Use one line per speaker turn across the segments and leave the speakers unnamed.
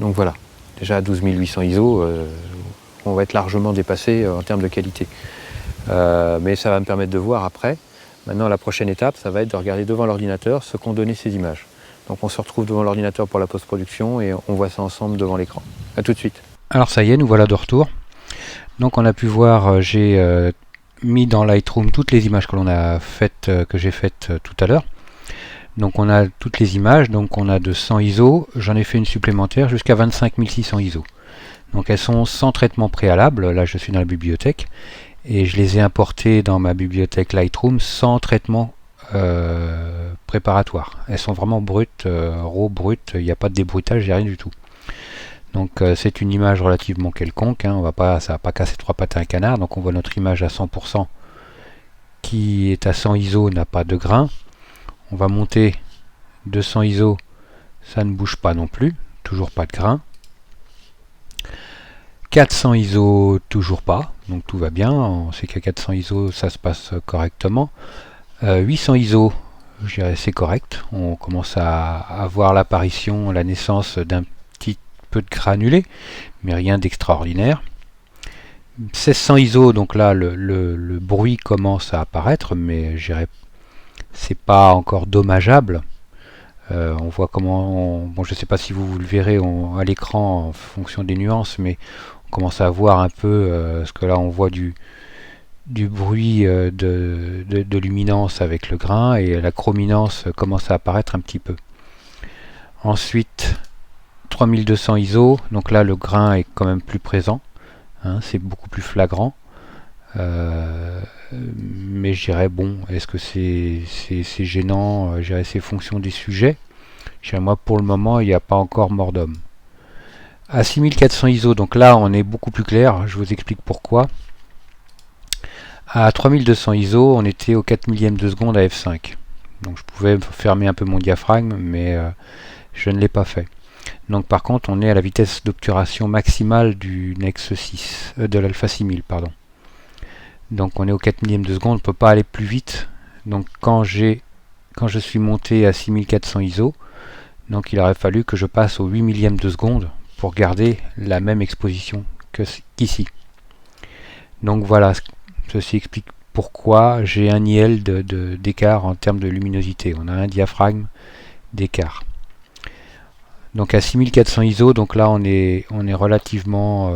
Donc voilà, déjà à 12800 ISO, on va être largement dépassé en termes de qualité. Mais ça va me permettre de voir après. Maintenant, la prochaine étape, ça va être de regarder devant l'ordinateur ce qu'ont donné ces images. Donc on se retrouve devant l'ordinateur pour la post-production et on voit ça ensemble devant l'écran. A tout de suite. Alors ça y est, nous voilà de retour. Donc on a pu voir, j'ai mis dans Lightroom toutes les images que l'on a faites, que j'ai faites tout à l'heure. Donc on a toutes les images, donc on a de 100 ISO, j'en ai fait une supplémentaire jusqu'à 25600 ISO. Donc elles sont sans traitement préalable, là je suis dans la bibliothèque, et je les ai importées dans ma bibliothèque Lightroom sans traitement préparatoire. Elles sont vraiment brutes, raw, brutes, il n'y a pas de débruitage, il n'y a rien du tout. Donc c'est une image relativement quelconque, hein, ça va pas casser trois pattes à un canard, donc on voit notre image à 100% qui est à 100 ISO, n'a pas de grain. On va monter 200 ISO, ça ne bouge pas non plus, toujours pas de grain. 400 ISO, toujours pas, donc tout va bien, on sait qu'à 400 ISO ça se passe correctement. 800 ISO, je dirais c'est correct, on commence à voir l'apparition, la naissance d'un petit peu de granulé, mais rien d'extraordinaire. 1600 ISO, donc là le bruit commence à apparaître, mais je dirais c'est pas encore dommageable. On voit comment, bon je sais pas si vous le verrez à l'écran en fonction des nuances, mais on commence à voir un peu, ce que là on voit du bruit de luminance avec le grain, et la chrominance commence à apparaître un petit peu. Ensuite 3200 ISO, donc là le grain est quand même plus présent, hein, c'est beaucoup plus flagrant. Mais je dirais bon, est-ce que c'est gênant? Je dirais c'est fonction des sujets. Je dirais moi pour le moment il n'y a pas encore mort d'homme. À 6400 ISO, donc là on est beaucoup plus clair, je vous explique pourquoi. À 3200 ISO, on était au 4 millième de seconde à f5. Donc je pouvais fermer un peu mon diaphragme, mais je ne l'ai pas fait. Donc par contre on est à la vitesse d'obturation maximale du Nexus 6, de l'Alpha 6000, pardon. Donc on est au 4 millième de seconde, on ne peut pas aller plus vite. Donc quand je suis monté à 6400 ISO, donc il aurait fallu que je passe au 8 millième de seconde pour garder la même exposition qu'ici. Donc voilà, ceci explique pourquoi j'ai un IL d'écart en termes de luminosité. On a un diaphragme d'écart. Donc à 6400 ISO, donc là on est relativement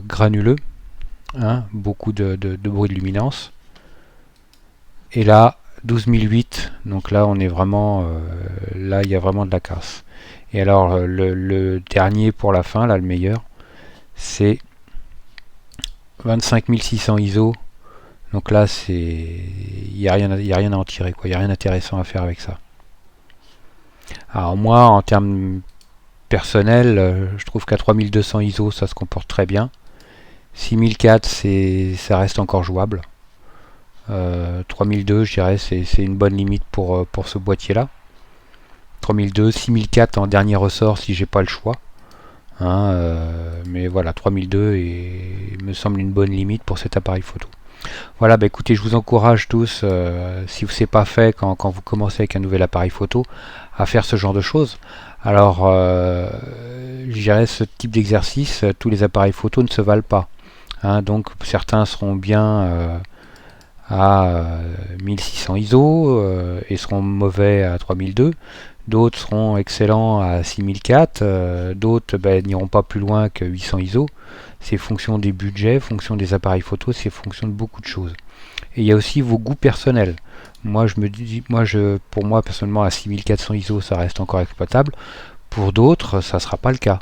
granuleux. Hein, beaucoup de bruit de luminance. Et là 12008, donc là on est vraiment là il y a vraiment de la casse. Et alors le dernier pour la fin, là le meilleur, c'est 25600 ISO. Donc là c'est il n'y a rien à en tirer, quoi. Il n'y a rien d'intéressant à faire avec ça. Alors moi en termes personnels, je trouve qu'à 3200 ISO ça se comporte très bien. 6004 ça reste encore jouable. 3002 je dirais c'est une bonne limite pour ce boîtier là. 3002, 6004 en dernier ressort si j'ai pas le choix, hein, mais voilà 3002 me semble une bonne limite pour cet appareil photo. Voilà, bah écoutez, je vous encourage tous, si vous c'est pas fait quand vous commencez avec un nouvel appareil photo, à faire ce genre de choses. Alors je dirais ce type d'exercice, tous les appareils photo ne se valent pas. Hein, donc certains seront bien à 1600 ISO et seront mauvais à 3002, d'autres seront excellents à 6004, d'autres n'iront pas plus loin que 800 ISO. C'est fonction des budgets, fonction des appareils photo, c'est fonction de beaucoup de choses. Et il y a aussi vos goûts personnels. Moi je me dis, pour moi personnellement à 6400 ISO ça reste encore exploitable. Pour d'autres ça sera pas le cas,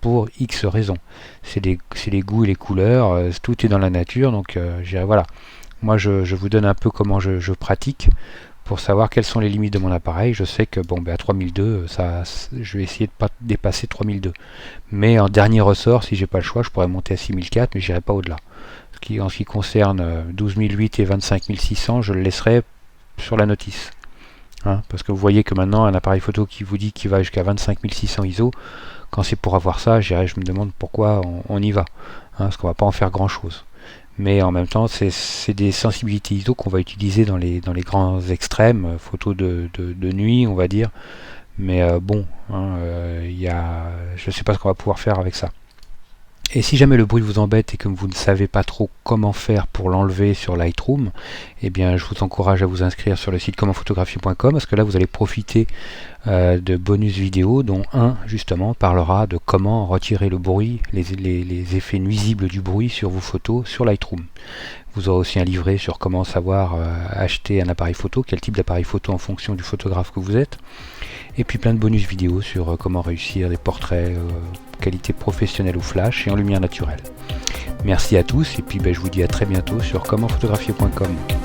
pour X raisons. C'est les goûts et les couleurs, tout est dans la nature, donc voilà. Moi je vous donne un peu comment je pratique pour savoir quelles sont les limites de mon appareil. Je sais que bon, à 3002, je vais essayer de pas dépasser 3002. Mais en dernier ressort, si j'ai pas le choix, je pourrais monter à 6004, mais j'irai pas au-delà. En ce qui concerne 12008 et 25600, je le laisserai sur la notice. Hein, parce que vous voyez que maintenant, un appareil photo qui vous dit qu'il va jusqu'à 25600 ISO, quand c'est pour avoir ça, je me demande pourquoi on y va. Hein, parce qu'on va pas en faire grand-chose. Mais en même temps, c'est des sensibilités ISO qu'on va utiliser dans les grands extrêmes, photos de nuit, on va dire, Mais bon, hein, je ne sais pas ce qu'on va pouvoir faire avec ça. Et si jamais le bruit vous embête et que vous ne savez pas trop comment faire pour l'enlever sur Lightroom, eh bien je vous encourage à vous inscrire sur le site commentphotographier.com, parce que là vous allez profiter de bonus vidéos, dont un justement parlera de comment retirer le bruit, les effets nuisibles du bruit sur vos photos sur Lightroom. Vous aurez aussi un livret sur comment savoir acheter un appareil photo, quel type d'appareil photo en fonction du photographe que vous êtes, et puis plein de bonus vidéos sur comment réussir des portraits qualité professionnelle ou flash et en lumière naturelle. Merci à tous, et puis je vous dis à très bientôt sur commentphotographier.com.